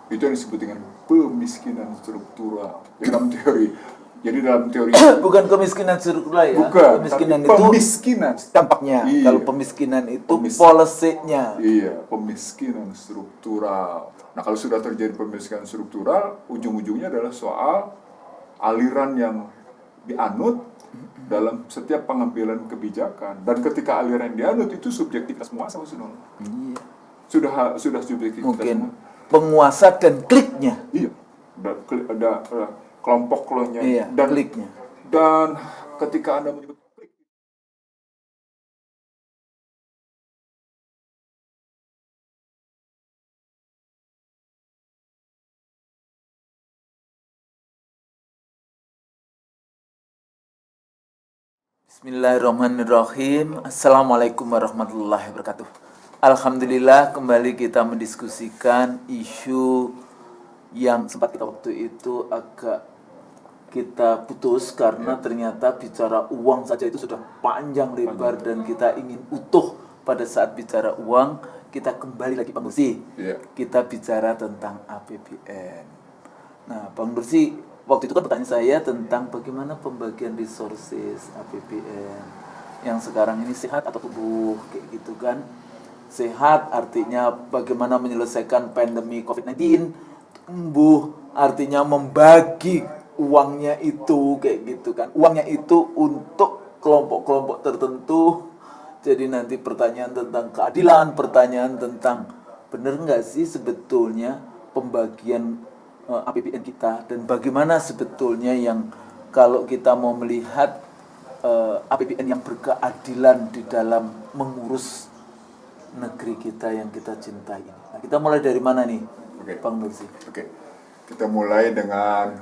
Itu yang disebut dengan pemiskinan struktural. Jadi dalam teori Bukan kemiskinan struktural ya. bukan, Kemiskinan tapi itu pemiskinan. dampaknya. Iya. Kalau pemiskinan itu policy-nya. Iya, pemiskinan struktural. Nah, kalau sudah terjadi pemiskinan struktural, ujung-ujungnya adalah soal aliran yang dianut dalam setiap pengambilan kebijakan. Dan ketika aliran dianut itu subjektivitas penguasa sudah. Iya. Sudah subjektivitas Mungkin penguasa dan kliknya. Iya, ada kelompok-kelompoknya Iya, dan kliknya. dan ketika Anda menyebut klik, Bismillahirrahmanirrahim. Assalamualaikum warahmatullahi wabarakatuh. Alhamdulillah kembali kita mendiskusikan isu yang sempat kita waktu itu agak kita putus karena ternyata bicara uang saja itu sudah panjang lebar dan kita ingin utuh pada saat bicara uang. Kita kembali lagi Bang Nursi. Kita bicara tentang APBN. Nah, Bang Nursi, waktu itu kan pertanyaan saya tentang bagaimana pembagian resources APBN yang sekarang ini sehat atau tumbuh kayak gitu kan. Sehat artinya bagaimana menyelesaikan pandemi COVID-19, tumbuh artinya membagi uangnya itu kayak gitu kan. Uangnya itu untuk kelompok-kelompok tertentu. Jadi nanti pertanyaan tentang keadilan, pertanyaan tentang benar nggak sih sebetulnya pembagian APBN kita dan bagaimana sebetulnya yang kalau kita mau melihat APBN yang berkeadilan di dalam mengurus negeri kita yang kita cintai. Nah, kita mulai dari mana nih, Bang Nursi? Kita mulai dengan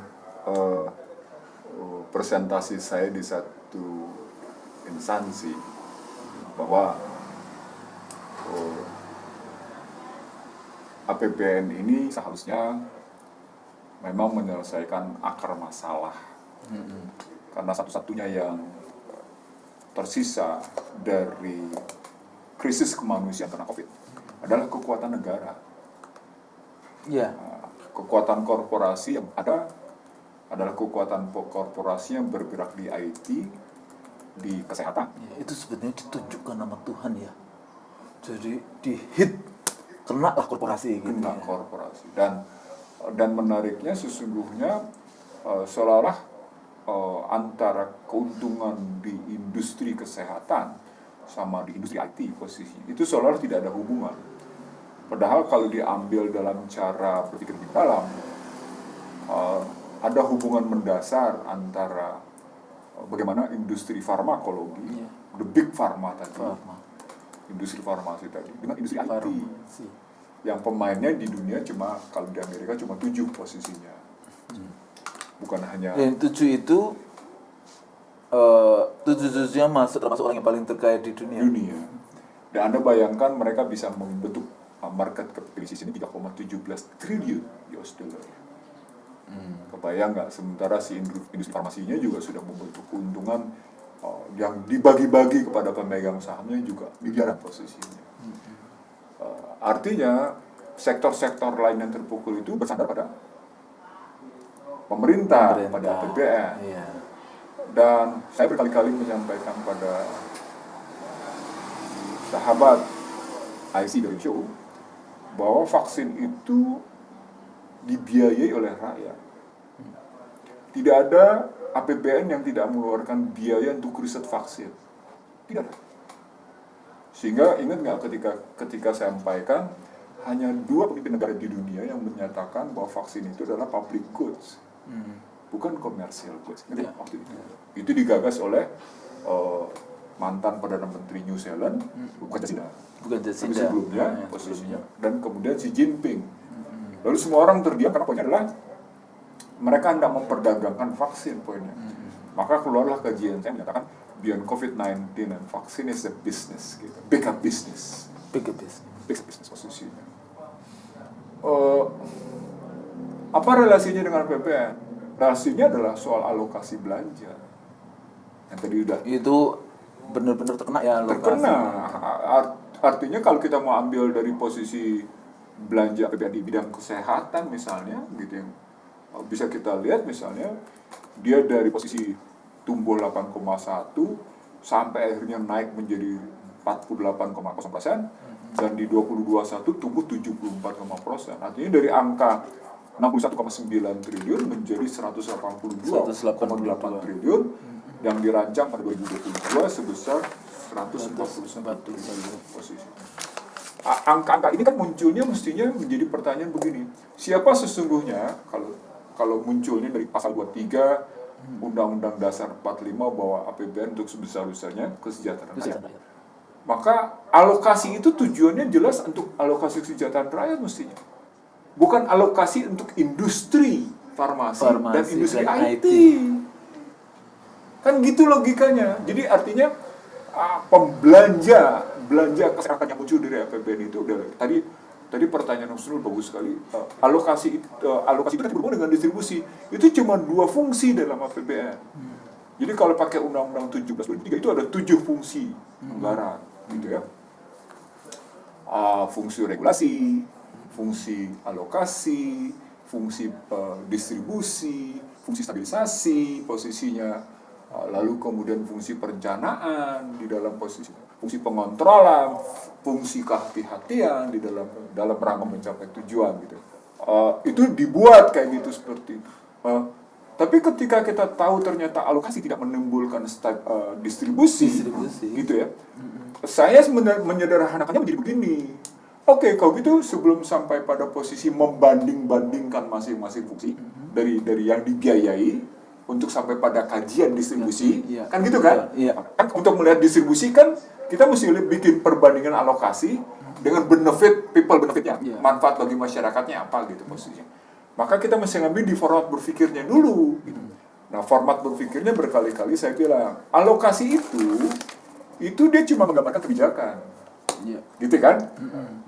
presentasi saya di satu instansi bahwa APBN ini seharusnya memang menyelesaikan akar masalah. Karena satu-satunya yang tersisa dari krisis kemanusiaan karena COVID adalah kekuatan negara. Iya. Kekuatan korporasi yang ada adalah kekuatan korporasi yang bergerak di IT, di kesehatan. Ya, itu sebenarnya ditunjukkan nama Tuhan ya. Jadi dihit kena lah korporasi gitu. Kena korporasi. Dan menariknya sesungguhnya seolah-olah antara keuntungan di industri kesehatan sama di industri IT posisinya itu seolah-olah tidak ada hubungan. Padahal kalau diambil dalam cara berpikir lebih dalam, ada hubungan mendasar antara bagaimana industri farmakologi, the big pharma tadi, industri farmasi tadi, dengan industri IT, yang pemainnya di dunia cuma, kalau di Amerika cuma 7 posisinya, bukan hanya. Dan 7 itu 7-7-nya termasuk orang yang paling terkaya di dunia. Dan Anda bayangkan mereka bisa membentuk market capitalization ini 3,17 triliun US dollar. Kebayang nggak? Sementara si industri farmasinya juga sudah membentuk keuntungan yang dibagi-bagi kepada pemegang sahamnya juga miliaran posisinya. Artinya sektor-sektor lain yang terpukul itu bersandar pada pemerintah. Pada APBN. Iya. Dan saya berkali-kali menyampaikan pada sahabat IC dari show bahwa vaksin itu dibiayai oleh rakyat. Tidak ada APBN yang tidak mengeluarkan biaya untuk riset vaksin. Tidak ada. Sehingga ingat nggak ketika saya sampaikan hanya 2 pemimpin negara di dunia yang menyatakan bahwa vaksin itu adalah public goods, bukan commercial goods. Waktu itu digagas oleh mantan Perdana Menteri New Zealand, bukan Jacinda. Sebelumnya posisinya, dan kemudian Xi Jinping. Lalu semua orang terdiam karena poinnya adalah mereka hendak memperdagangkan vaksin poinnya. Maka keluarlah kajian saya menyatakan beyond COVID-19 and vaksin is a business, gitu. Bigger business posisinya. Apa relasinya dengan APBN? Relasinya adalah soal alokasi belanja. Yang tadi udah itu benar-benar terkena ya alokasi. Terkena. Artinya kalau kita mau ambil dari posisi belanja APBN di bidang kesehatan misalnya gitu yang bisa kita lihat misalnya dia dari posisi tumbuh 8,1 sampai akhirnya naik menjadi 48,0% dan di 2021 tumbuh 74,0%. Artinya dari angka 61,9 triliun menjadi 182,8 triliun yang dirancang pada 2022 sebesar 141 triliun posisi. Angka-angka ini kan munculnya mestinya menjadi pertanyaan begini, siapa sesungguhnya kalau munculnya dari pasal 23 Undang-Undang Dasar 45 bahwa APBN untuk sebesar-besarnya kesejahteraan rakyat. Maka alokasi itu tujuannya jelas untuk alokasi kesejahteraan rakyat mestinya. Bukan alokasi untuk industri farmasi dan industri IT. Kan gitu logikanya. Jadi artinya belanja kesehatan yang muncul dari APBN itu tadi pertanyaan Husnul bagus sekali. Alokasi itu kan berhubungan dengan distribusi. Itu cuma 2 fungsi dalam APBN. Jadi kalau pakai Undang-Undang 17/2003 itu ada 7 fungsi anggaran, gitu ya. Fungsi regulasi, fungsi alokasi, fungsi distribusi, fungsi stabilisasi posisinya. Lalu kemudian fungsi perencanaan di dalam posisi fungsi pengontrolan, fungsi kehati-hatian di dalam rangka mencapai tujuan gitu. Itu dibuat kayak gitu seperti. Tapi ketika kita tahu ternyata alokasi tidak menimbulkan distribusi, gitu ya. Saya menyederhanakannya menjadi begini. Oke, kalau gitu sebelum sampai pada posisi membanding-bandingkan masing-masing fungsi dari yang dibiayai untuk sampai pada kajian distribusi, kan gitu kan? Kan untuk melihat distribusi kan kita mesti bikin perbandingan alokasi dengan people benefitnya, manfaat bagi masyarakatnya apa gitu posisinya. Maka kita mesti ngambil di format berpikirnya dulu. Gitu. Nah, format berpikirnya berkali-kali saya bilang alokasi itu dia cuma menggambarkan kebijakan, gitu kan?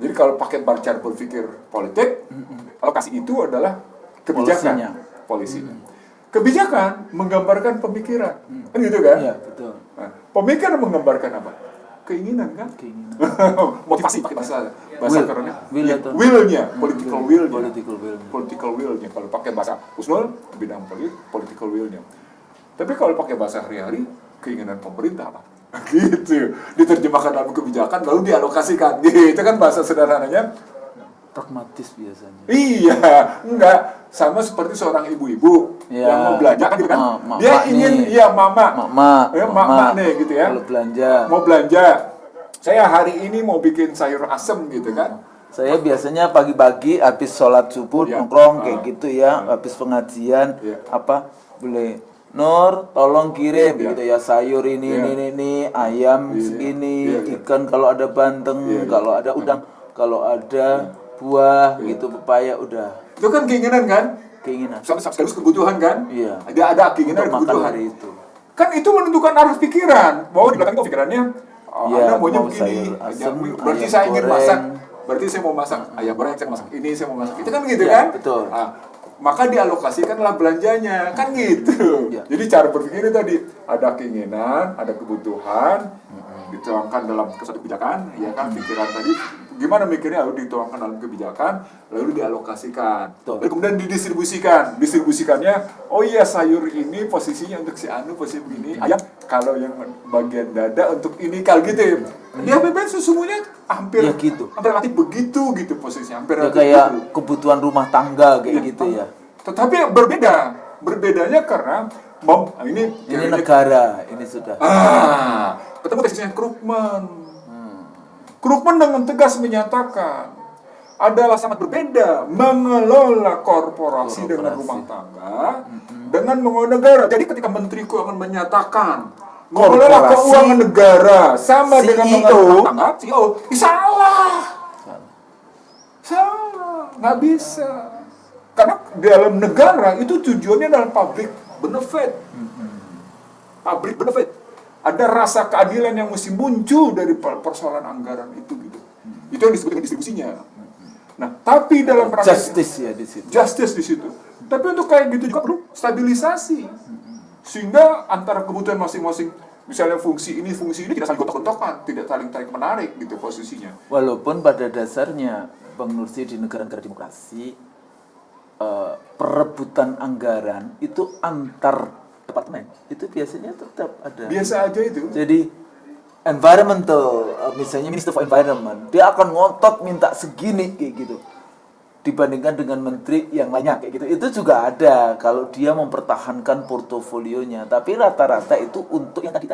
Jadi kalau pakai cara berpikir politik, alokasi itu adalah kebijakan, polisinya. Kebijakan menggambarkan pemikiran, kan gitu kan? Iya, betul. Nah, pemikiran menggambarkan apa? Keinginan kan? Motivasi pakai bahasa kerennya. Will-nya, political will-nya. Kalau pakai bahasa Husnul, bidang political will-nya. Tapi kalau pakai bahasa hari-hari, keinginan pemerintah apa? Gitu. Diterjemahkan dalam kebijakan lalu dialokasikan. Gitu kan bahasa sederhananya. Pragmatis biasanya. Iya, enggak. Sama seperti seorang ibu-ibu yang mau belanja kan gitu kan. Dia ingin mama nih gitu ya. Kalau mau belanja. Saya hari ini mau bikin sayur asem gitu kan. Saya biasanya pagi-pagi habis sholat subuh nongkrong kayak gitu ya, habis pengajian boleh Nur, tolong kirim gitu ya sayur ini, ayam segini, ikan kalau ada bandeng, kalau ada udang, kalau ada buah gitu, pepaya udah. Itu kan keinginan kan? Keinginan. Sekaligus kebutuhan kan? Iya. Ada keinginan dan kebutuhan. Hari itu. Kan itu menentukan arah pikiran. Bahwa di belakang itu pikirannya, Anda maunya begini. Berarti saya ingin masak. Berarti saya mau masak ayam goreng, saya masak ini, saya mau masak itu kan gitu kan? Betul. Maka dialokasikanlah belanjanya, kan gitu. Jadi cara berpikirnya tadi ada keinginan, ada kebutuhan, dituangkan dalam suatu kebijakan, ya kan? Pikiran tadi gimana mikirnya lalu dituangkan dalam kebijakan, lalu dialokasikan, lalu kemudian distribusikannya. Oh iya, sayur ini posisinya untuk si Anu, posisi begini, ayam kalau yang bagian dada untuk ini, kalau gitu ya. Di APBN sesungguhnya hampir relatif begitu gitu posisinya, hampir kayak gitu. Kebutuhan rumah tangga kayak gitu ya. Tetapi berbedanya karena ini negara, ini sudah. Ketemu tesisnya Krugman. Krugman dengan tegas menyatakan adalah sangat berbeda mengelola korporasi dengan rumah tangga dengan mengelola negara. Jadi ketika Menteri Keuangan menyatakan mengelola keuangan negara sama dengan mengelola rumah tangga, CEO, salah, nggak bisa. Karena dalam negara itu tujuannya adalah public benefit. Ada rasa keadilan yang mesti muncul dari persoalan anggaran itu gitu. Itu yang disebut dengan distribusinya. Nah, tapi dalam justice ya di situ. Justice di situ. Tapi untuk kayak gitu juga perlu stabilisasi. Sehingga antara kebutuhan masing-masing, misalnya fungsi ini tidak saling gontok-gontokan, tidak saling tarik menarik gitu posisinya. Walaupun pada dasarnya Bang Nursi, di negara-negara demokrasi perebutan anggaran itu antar departemen itu biasanya tetap ada. Biasa aja itu. Jadi environmental, misalnya Minister for Environment, dia akan ngotot minta segini kayak gitu dibandingkan dengan menteri yang lainnya kayak gitu. Itu juga ada kalau dia mempertahankan portofolionya, tapi rata-rata itu untuk yang tadi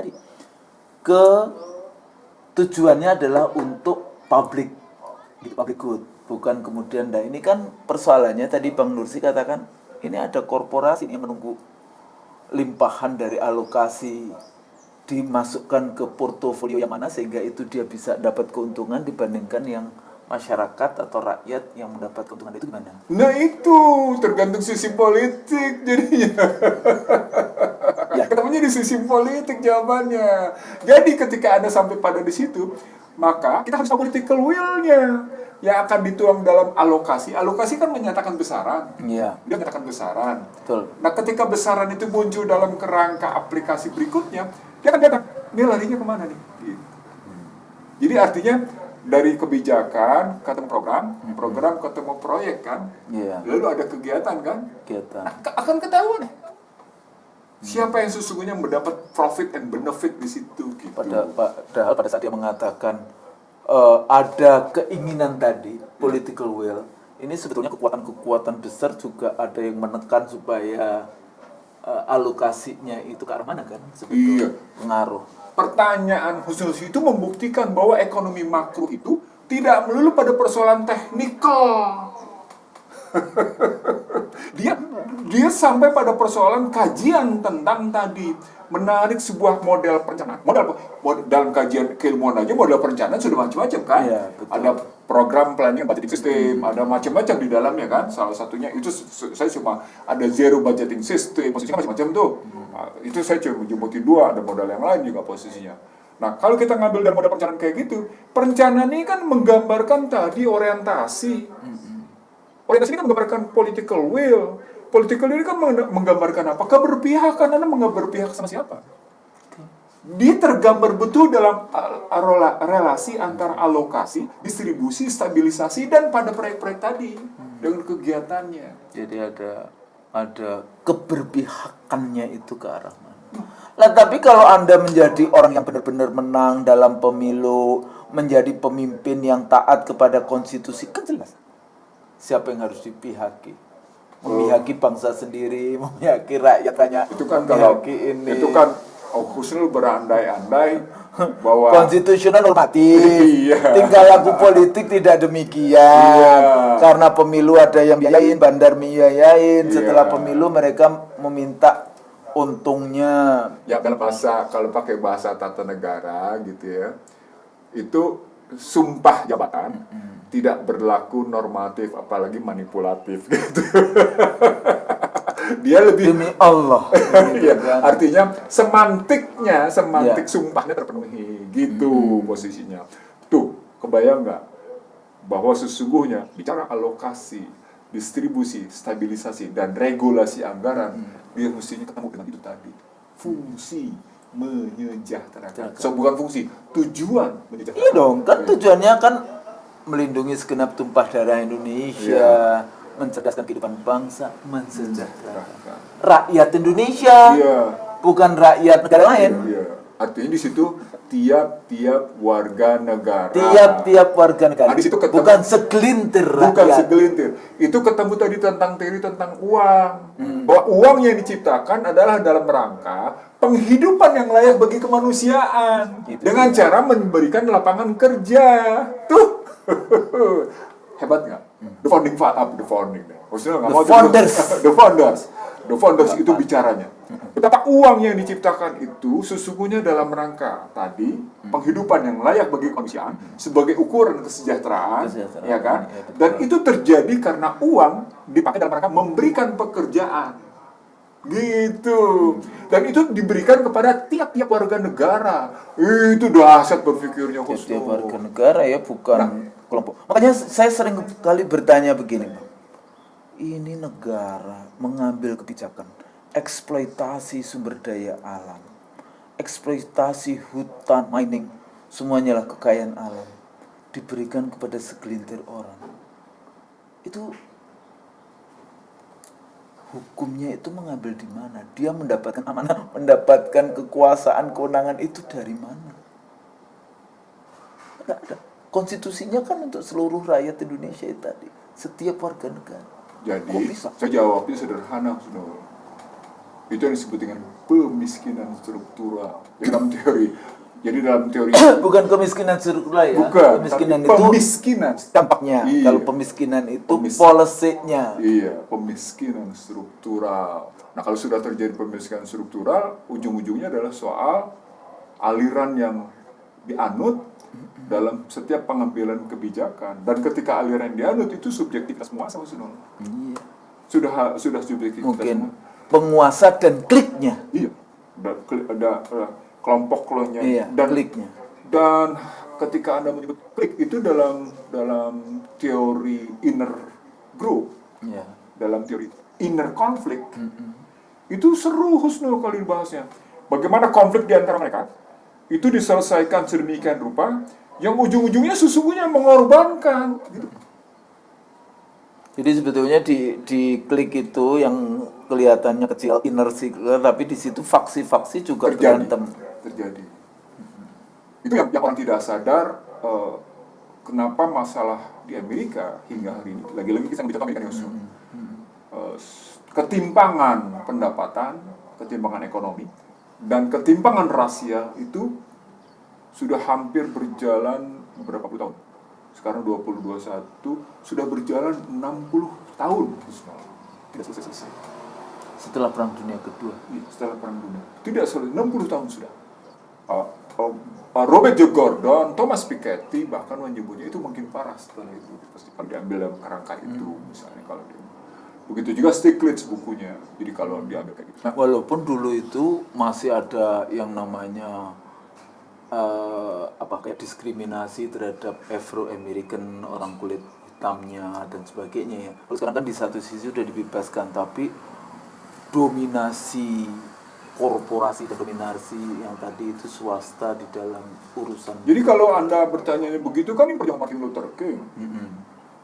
ke tujuannya adalah untuk public gitu, public good, bukan kemudian. Nah ini kan persoalannya tadi Bang Nursi katakan ini ada korporasi yang menunggu limpahan dari alokasi dimasukkan ke portofolio yang mana sehingga itu dia bisa dapat keuntungan dibandingkan yang masyarakat atau rakyat yang mendapat keuntungan. Itu gimana? Nah itu tergantung sisi politik jadinya. Ya, ketemunya di sisi politik jawabannya. Jadi ketika Anda sampai pada di situ, maka kita harus tahu political will-nya yang akan dituang dalam alokasi. Alokasi kan menyatakan besaran. Iya. Dia menyatakan besaran. Betul. Nah, ketika besaran itu muncul dalam kerangka aplikasi berikutnya, dia akan datang, ini larinya kemana nih? Gitu. Jadi artinya dari kebijakan ketemu program ketemu proyek kan, lalu ada kegiatan kan, akan ketahuan siapa yang sesungguhnya mendapat profit and benefit di situ. Gitu. Padahal pada saat dia mengatakan ada keinginan tadi, political will, ini sebetulnya kekuatan besar juga ada yang menekan supaya alokasinya itu ke arah mana kan? Sebetulnya pengaruh. Pertanyaan khusus itu membuktikan bahwa ekonomi makro itu tidak melulu pada persoalan teknikal. dia sampai pada persoalan kajian tentang tadi menarik sebuah model perencanaan. Model dalam kajian keilmuan aja model perencanaan sudah macam-macam kan? Ya, ada program planning budgeting system, ada macam-macam di dalamnya kan. Salah satunya itu saya cuma ada zero budgeting system, posisinya macam-macam tuh. Nah, itu saya cuma menjemputi 2, ada modal yang lain juga posisinya. Nah, kalau kita ngambil dari model perencanaan kayak gitu, perencanaan ini kan menggambarkan tadi orientasi. Orientasi ini kan menggambarkan political will. Political will ini kan menggambarkan apa? Keberpihakan. Anda berpihak sama siapa? Dia tergambar betul dalam relasi antara alokasi, distribusi, stabilisasi, dan pada proyek-proyek tadi dengan kegiatannya. Jadi ada keberpihakannya itu ke arah mana. Nah, tapi kalau Anda menjadi orang yang benar-benar menang dalam pemilu, menjadi pemimpin yang taat kepada konstitusi, kan jelas siapa yang harus dipihaki. Memihaki bangsa sendiri, memihaki rakyat hanya. Itu kan kalau ini. Itu kan Husnul berandai-andai bahwa konstitusional normatif. Iya. Tinggal lagu politik tidak demikian. Iya. Karena pemilu ada yang biayain, bandar biayain. Setelah pemilu mereka meminta untungnya. Ya kalau pakai bahasa tata negara gitu ya. Itu sumpah jabatan tidak berlaku normatif apalagi manipulatif gitu. Dia lebih demi Allah. Ya, artinya semantik sumpahnya terpenuhi gitu posisinya. Tuh, kebayang nggak bahwa sesungguhnya bicara alokasi, distribusi, stabilisasi dan regulasi anggaran dia mestinya ketemu dengan itu tadi. Fungsi menyejahterakan. So, bukan fungsi, tujuan menyejahterakan. Iya dong, kan tujuannya kan melindungi segenap tumpah darah Indonesia, mencerdaskan kehidupan bangsa, mensejahterakan rakyat Indonesia, bukan rakyat negara lain. Artinya di situ tiap-tiap warga negara. Tiap-tiap warga negara. Nah, di situ ketemu, bukan segelintir rakyat. Bukan segelintir. Itu ketemu tadi tentang uang. Bahwa uang yang diciptakan adalah dalam rangka penghidupan yang layak bagi kemanusiaan. Gitu. Dengan cara memberikan lapangan kerja. Tuh. Hebat nggak? The founders itu bicaranya. Betapa uang yang diciptakan itu sesungguhnya dalam rangka tadi penghidupan yang layak bagi kemanusiaan sebagai ukuran kesejahteraan, ya kan? Dan itu terjadi karena uang dipakai dalam rangka memberikan pekerjaan. Gitu. Dan itu diberikan kepada tiap-tiap warga negara. Itu dahsyat berpikirnya khusus. Tiap warga negara ya, bukan kelompok. Makanya saya sering kali bertanya begini, Bang. Ini negara mengambil kebijakan eksploitasi sumber daya alam, eksploitasi hutan, mining, semuanya lah kekayaan alam diberikan kepada segelintir orang. itu hukumnya itu mengambil di mana? Dia mendapatkan amanah, mendapatkan kekuasaan, kewenangan itu dari mana? Nggak ada. Konstitusinya kan untuk seluruh rakyat Indonesia itu tadi, setiap warga negara. Kok Jadi, bisa? saya jawabnya sederhana, Saudara. Itu yang disebut dengan pemiskinan struktural dalam teori. Jadi dalam teori Bukan kemiskinan struktural ya. bukan, Kemiskinan tapi itu pemiskinan. dampaknya. Iya. Kalau pemiskinan itu policy-nya. Iya, pemiskinan struktural. Nah, kalau sudah terjadi pemiskinan struktural, ujung-ujungnya adalah soal aliran yang dianut dalam setiap pengambilan kebijakan. Dan ketika aliran yang dianut itu subjektivitas penguasa, Iya. sudah subjektivitas Mungkin penguasa dan kliknya. Iya, ada kelompok-kelompoknya Iya, dan kliknya. Dan ketika Anda menyebut klik itu dalam teori inner group, Iya. dalam teori inner konflik, itu seru Husnul kalau dibahasnya. Bagaimana konflik di antara mereka itu diselesaikan sedemikian rupa yang ujung-ujungnya sesungguhnya mengorbankan. Gitu. Jadi sebetulnya di klik itu yang kelihatannya kecil inner circle, tapi di situ faksi-faksi juga berantem. Terjadi. Itu yang orang tidak sadar. Kenapa masalah di Amerika hingga hari ini, lagi-lagi kita bicara Amerika News, ketimpangan pendapatan, ketimpangan ekonomi, dan ketimpangan rasial itu sudah hampir berjalan berapa puluh tahun. Sekarang 2021 sudah berjalan 60 tahun. Tidak selesai. Setelah Perang Dunia Kedua. Setelah Perang Dunia. Tidak selesai, 60 tahun sudah. Robert J. Gordon, Thomas Piketty bahkan menyebutnya itu makin parah setelah itu. Pasti kalau diambil dalam kerangka itu, misalnya kalau dia. Begitu juga Stiglitz bukunya. Jadi kalau diambil kayak gitu. Nah, Walaupun dulu itu masih ada yang namanya kayak diskriminasi terhadap Afro-American, orang kulit hitamnya dan sebagainya ya. Kalau sekarang kan di satu sisi sudah dibebaskan, tapi dominasi korporasi dan dominasi yang tadi itu swasta di dalam urusan. jadi kalau Anda bertanya begitu kan ini perjuangan Martin Luther King.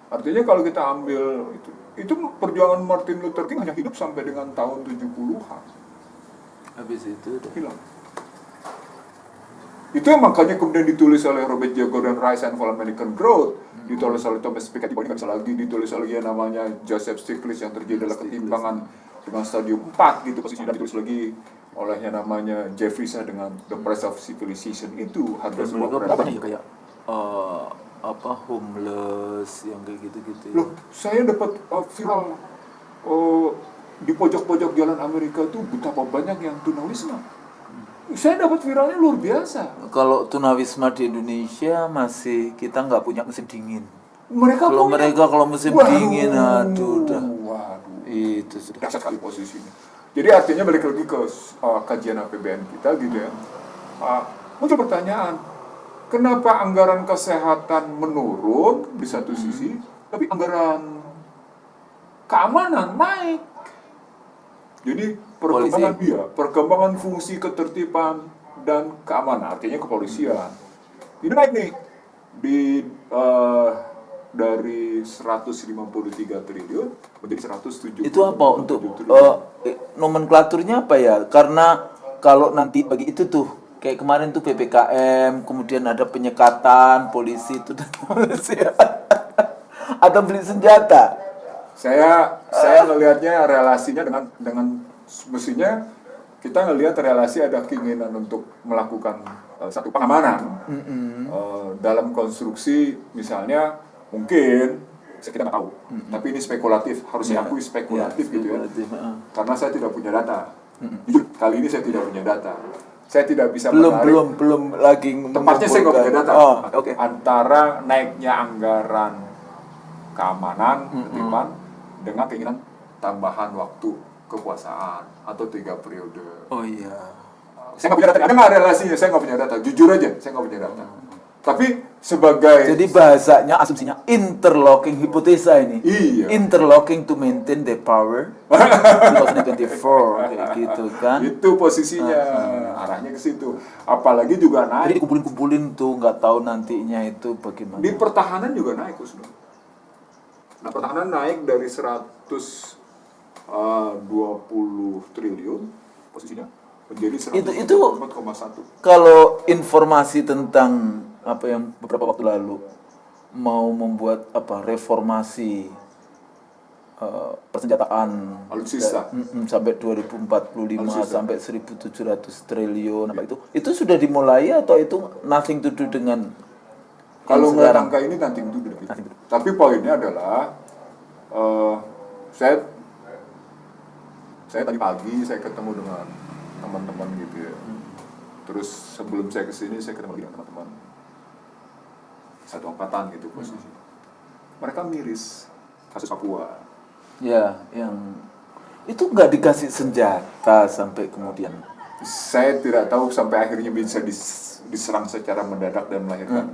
Artinya kalau kita ambil itu perjuangan Martin Luther King hanya hidup sampai dengan tahun 70-an. Habis itu udah Hilang. Itu yang makanya kemudian ditulis oleh Robert J. Gordon, Rise and Fall American Growth, ditulis oleh Thomas Piketty, ini nggak bisa lagi ditulis oleh yang namanya Joseph Stiglitz yang terjadi adalah ketimpangan dengan stadium 4 gitu posisinya, ditulis lagi oleh yang namanya Jeffrey dengan The Price of Civilization. Itu harga sebuah peradaban. kayak homeless yang kayak gitu-gitu. Loh, saya dapat viral di pojok-pojok jalan Amerika tuh betapa banyak yang tunawisma. Saya dapat viralnya luar biasa. Kalau tunawisma di Indonesia masih kita nggak punya musim dingin. Mereka kalau musim dingin, aduh udah. Waduh. Itu sudah. Dahsyat sekali posisinya. Jadi artinya balik lagi ke kajian APBN kita gitu ya. Muncul pertanyaan, kenapa anggaran kesehatan menurun di satu sisi, tapi anggaran keamanan naik? Jadi perkembangan fungsi ketertiban dan keamanan, artinya kepolisian. Ini naik nih dari 153 triliun menjadi 170. Itu apa untuk nomenklaturnya apa ya? Karena kalau nanti bagi itu tuh kayak kemarin tuh PPKM, kemudian ada penyekatan polisi itu dan atau beli senjata. Saya ngelihatnya relasinya dengan mestinya kita ngelihat relasi ada keinginan untuk melakukan satu pengamanan dalam konstruksi misalnya mungkin kita nggak tahu, tapi ini spekulatif, harus diakui spekulatif gitu ya, karena saya tidak punya data. Jujur, kali ini saya tidak punya data. Saya tidak bisa menarik. Belum lagi Tepatnya saya nggak punya data. Okay. Antara naiknya anggaran keamanan, ketertiban dengan keinginan tambahan waktu kekuasaan atau 3 periode. Oh iya. Saya nggak punya data. Ada nggak relasinya? Saya nggak punya data. Jujur aja, saya nggak punya data. Tapi sebagai jadi bahasanya asumsinya interlocking hipotesa ini. Iya. Interlocking to maintain the power 2024 kayak gitu kan. Itu posisinya arahnya ke situ. Apalagi juga naik. Jadi kumpulin tuh nggak tahu nantinya itu bagaimana. Di pertahanan juga naik Kusno. Nah, pertahanan naik dari 120 triliun posisinya menjadi Itu 124,1. kalau informasi tentang apa yang beberapa waktu lalu mau membuat apa reformasi persenjataan Alutsista. sampai 2045 Alutsista. sampai 1.700 triliun apa itu sudah dimulai atau itu nothing to do dengan Kalau yang ngeliat sekarang? angka ini nanti itu dulu. Tapi poinnya adalah saya tadi pagi saya ketemu dengan teman-teman gitu ya. Terus sebelum saya kesini saya ketemu dengan teman-teman satu angkatan gitu posisi. Mereka miris kasus Papua. Ya, yang itu nggak dikasih senjata sampai kemudian. Saya tidak tahu sampai akhirnya bisa diserang secara mendadak dan melahirkan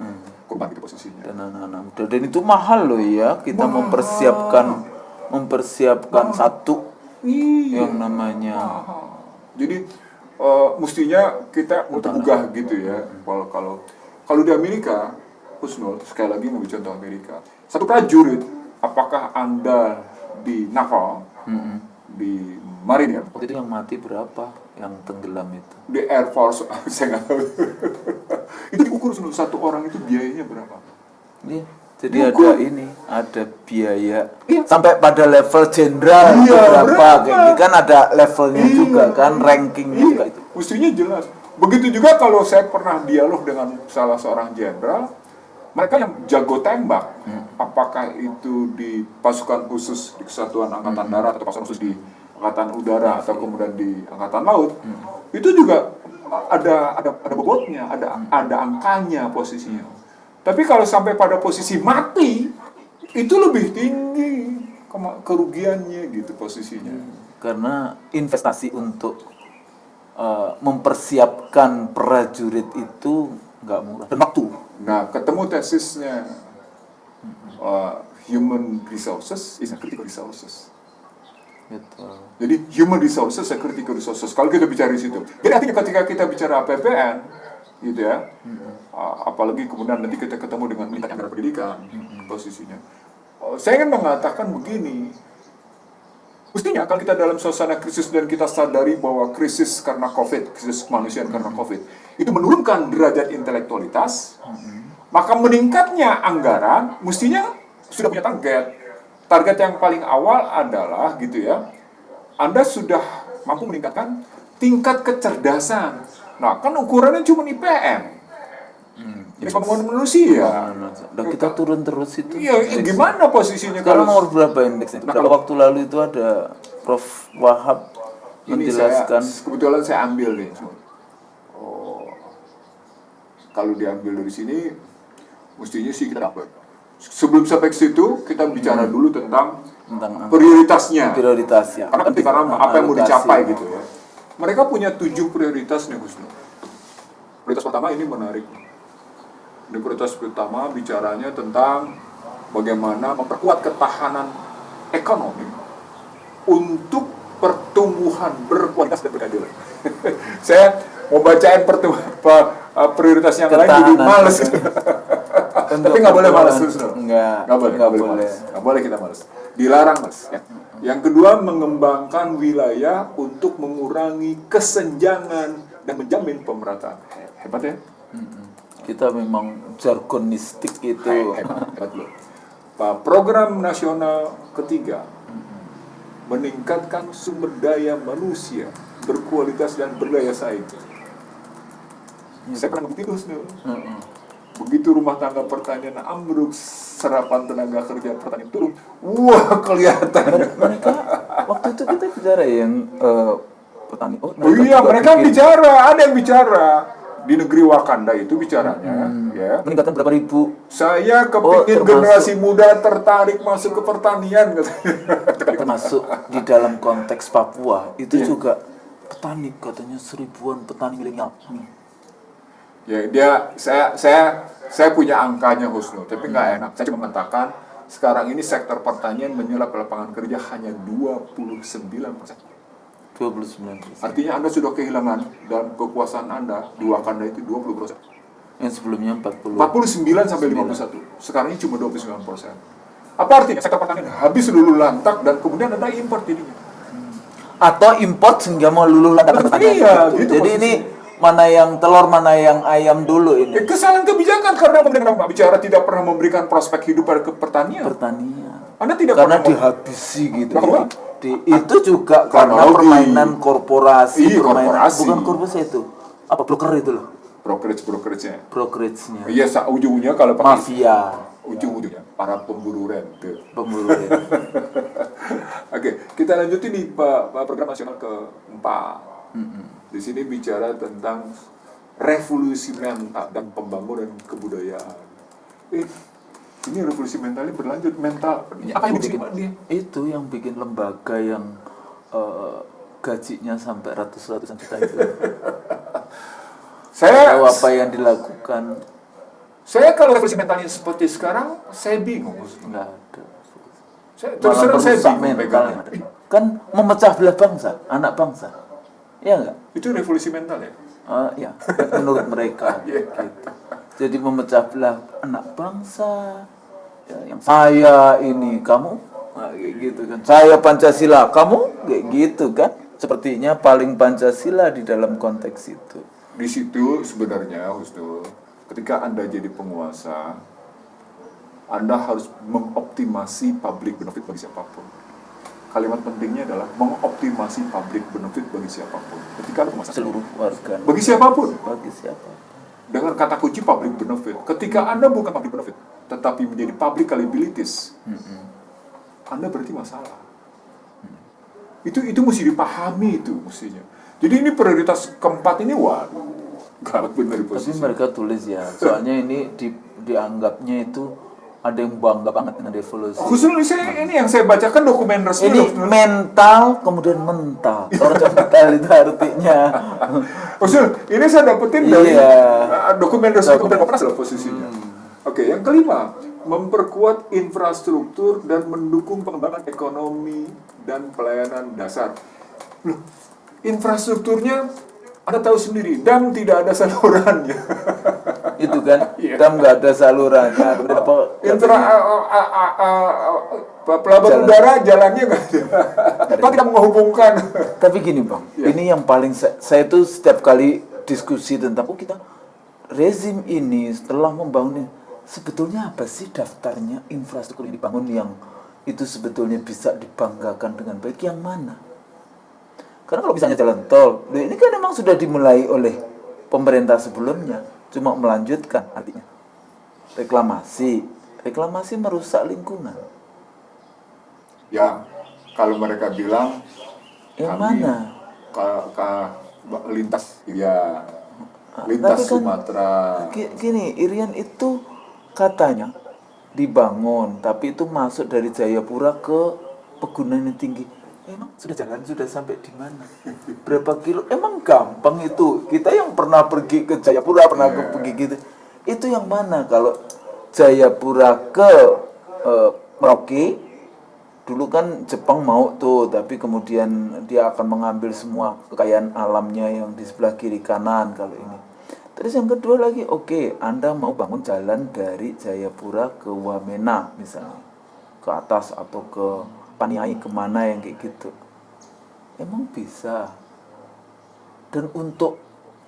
korban itu posisinya. Dan anak-anak muda, dan itu mahal loh ya, kita mempersiapkan satu Iya. yang namanya Jadi mestinya kita tergugah gitu ya. Kalau di Amerika, Husnul, sekali lagi mau contoh Amerika. Satu prajurit, apakah Anda di naval, di marinir, waktu itu yang mati berapa, yang tenggelam itu? di Air Force, saya nggak tahu. Itu diukur satu orang itu biayanya berapa? Iya. Jadi ada biaya sampai pada level jenderal Iya, berapa kayak gitu kan, ada levelnya juga kan, rankingnya juga itu. Mestinya jelas. Begitu juga kalau saya pernah dialog dengan salah seorang jenderal, mereka yang jago tembak, apakah itu di pasukan khusus di Kesatuan Angkatan Darat atau pasukan khusus di Angkatan Udara atau kemudian di Angkatan Laut, itu juga ada bobotnya, ada angkanya posisinya. Tapi kalau sampai pada posisi mati, itu lebih tinggi kerugiannya gitu posisinya. Karena investasi untuk mempersiapkan prajurit itu nggak murah dan waktu. Nah, ketemu tesisnya human resources is a critical resources. Gitu. Jadi human resources a critical resources. Kalau kita bicara di situ, jadi artinya ketika kita bicara APBN, gitu ya, apalagi kemudian nanti kita ketemu dengan meningkatkan anggaran pendidikan, posisinya. Saya ingin mengatakan begini, mestinya kalau kita dalam suasana krisis dan kita sadari bahwa krisis karena COVID, krisis kemanusiaan karena COVID, itu menurunkan derajat intelektualitas, maka meningkatnya anggaran mestinya sudah punya target. Target yang paling awal adalah gitu ya, Anda sudah mampu meningkatkan tingkat kecerdasan. Nah, kan ukurannya cuma IPM. Jadi pembangunan manusia. Dan kita turun terus itu. Iya, gimana posisinya Sekarang kalau nomor berapa indeksnya? Berapa waktu lalu itu ada Prof. Wahab ini menjelaskan. kebetulan saya ambil nih. Kalau diambil dari sini, mestinya sih kita dapat. Sebelum sampai ke situ, kita bicara dulu tentang prioritasnya. Prioritasnya. Karena apa yang mau dicapai gitu ya. Mereka punya 7 prioritas nih, Husnul. Prioritas pertama ini menarik. Ini prioritas pertama bicaranya tentang bagaimana memperkuat ketahanan ekonomi untuk pertumbuhan berkualitas dan berkeadilan. Saya mau bacain prioritas yang lain jadi males. Tapi nggak boleh males, nggak boleh kita males. Dilarang males. Ya. Yang kedua, mengembangkan wilayah untuk mengurangi kesenjangan dan menjamin pemerataan. Hebat ya? Kita memang jargonistik itu. Hebat loh. Program nasional ketiga, meningkatkan sumber daya manusia berkualitas dan berdaya saing. Saya pernah begitu, begitu rumah tangga pertanian ambruk, serapan tenaga kerja pertanian turun, wah kelihatan. Mereka waktu itu kita bicara yang petani. Iya, mereka bicara, ada yang bicara di negeri Wakanda itu bicaranya, ya. Meningkatkan berapa ribu? Saya kepingin generasi muda tertarik masuk ke pertanian, termasuk di dalam konteks Papua itu juga petani, katanya 1000-an petani milenial. Ya, saya punya angkanya, Husnul, tapi nggak enak. Saya cuma mengatakan sekarang ini sektor pertanian menyerap lapangan kerja hanya 29%. 29%. Artinya Anda sudah kehilangan dalam kekuasaan Anda di Wakanda itu 20%. Yang sebelumnya 49 sampai 51. Sekarang ini cuma 29%. Apa artinya? Sektor pertanian habis lulu lantak dan kemudian ada import jadinya. Atau import sehingga meluluh lantakkan pertanian. Iya, gitu Jadi posisi. ini mana yang telur, mana yang ayam dulu ini. Kesalahan kebijakan karena pemerintah bicara tidak pernah memberikan prospek hidup pada pertanian. Pertanian. Anda tidak Karena pernah dihabisi gitu. Kenapa? Itu juga karena Kronologi. permainan korporasi. Iya, korporasi. Bukan korporasi itu. Apa broker itu loh? brokerage-nya. Brokerage-nya. Iya, ujungnya kalau pakai Mafia. ujung-ujungnya para pemburu rente. Pemburu rente. Oke, kita lanjutin di program nasional keempat. Di sini bicara tentang revolusi mental dan pembangunan kebudayaan. Ini revolusi mentalnya berlanjut mental. Apa yang bikin dia? Itu yang bikin lembaga yang gajinya sampai ratusan juta itu. Saya Tahu apa yang dilakukan? kalau revolusi mentalnya seperti sekarang, saya bingung. Nggak ada. Terus terang saya merusak bingung mental. pegangnya. Kan memecah belah bangsa, anak bangsa. Iya nggak? Itu revolusi mental ya? Ya, menurut mereka. Gitu. Jadi memecah belah anak bangsa. Ya, yang saya ini, kamu, kayak gitu kan. Saya Pancasila, kamu, kayak gitu kan. Sepertinya paling Pancasila di dalam konteks itu. Di situ sebenarnya, Husnul, ketika Anda jadi penguasa, Anda harus mengoptimasi public benefit bagi siapapun. Kalimat pentingnya adalah mengoptimasi public benefit bagi siapapun. Ketika Anda penguasa, Seluruh warga. bagi siapapun. Bagi siapa? Dengan kata kunci public benefit. Ketika Anda bukan public benefit, tetapi menjadi public liabilities, Anda berarti masalah. Itu mesti dipahami itu mestinya. Jadi ini prioritas keempat ini, waduh, gak benar posisi. Tapi mereka tulis ya, soalnya ini dianggapnya itu ada yang bangga banget dengan revolusi. Khususnya ini yang saya bacakan dokumen resmi. Ini mental, kemudian mental. Orang mental itu artinya. Khusus ini saya dapetin dari dokumen resmi Kementerian Koperasi loh posisinya. Oke, yang kelima, memperkuat infrastruktur dan mendukung pengembangan ekonomi dan pelayanan dasar. Loh, infrastrukturnya Anda tahu sendiri, dam tidak ada salurannya. Itu kan, dam nggak ada salurannya. Pelabuhan udara jalannya nggak ada. Apa kita menghubungkan? Tapi gini bang, ini yang paling saya tuh setiap kali diskusi tentang kita rezim ini setelah membangun sebetulnya apa sih daftarnya infrastruktur yang dibangun yang itu sebetulnya bisa dibanggakan dengan baik yang mana? Karena kalau misalnya jalan tol, ini kan memang sudah dimulai oleh pemerintah sebelumnya, cuma melanjutkan artinya. Reklamasi merusak lingkungan. Ya, kalau mereka bilang yang mana? Lintas, ya, lintas kan, Sumatera. Gini, Irian itu katanya dibangun, tapi itu masuk dari Jayapura ke Pegunungan yang tinggi. Emang sudah jalan, sudah sampai di mana? Berapa kilo? Emang gampang itu. Kita yang pernah pergi ke Jayapura, pergi gitu. Itu yang mana? Kalau Jayapura ke Merauke, dulu kan Jepang mau tuh, tapi kemudian dia akan mengambil semua kekayaan alamnya yang di sebelah kiri kanan kalau ini. Terus yang kedua lagi, oke, Anda mau bangun jalan dari Jayapura ke Wamena misalnya, ke atas atau ke Paniai, kemana yang kayak gitu. Emang bisa. Dan untuk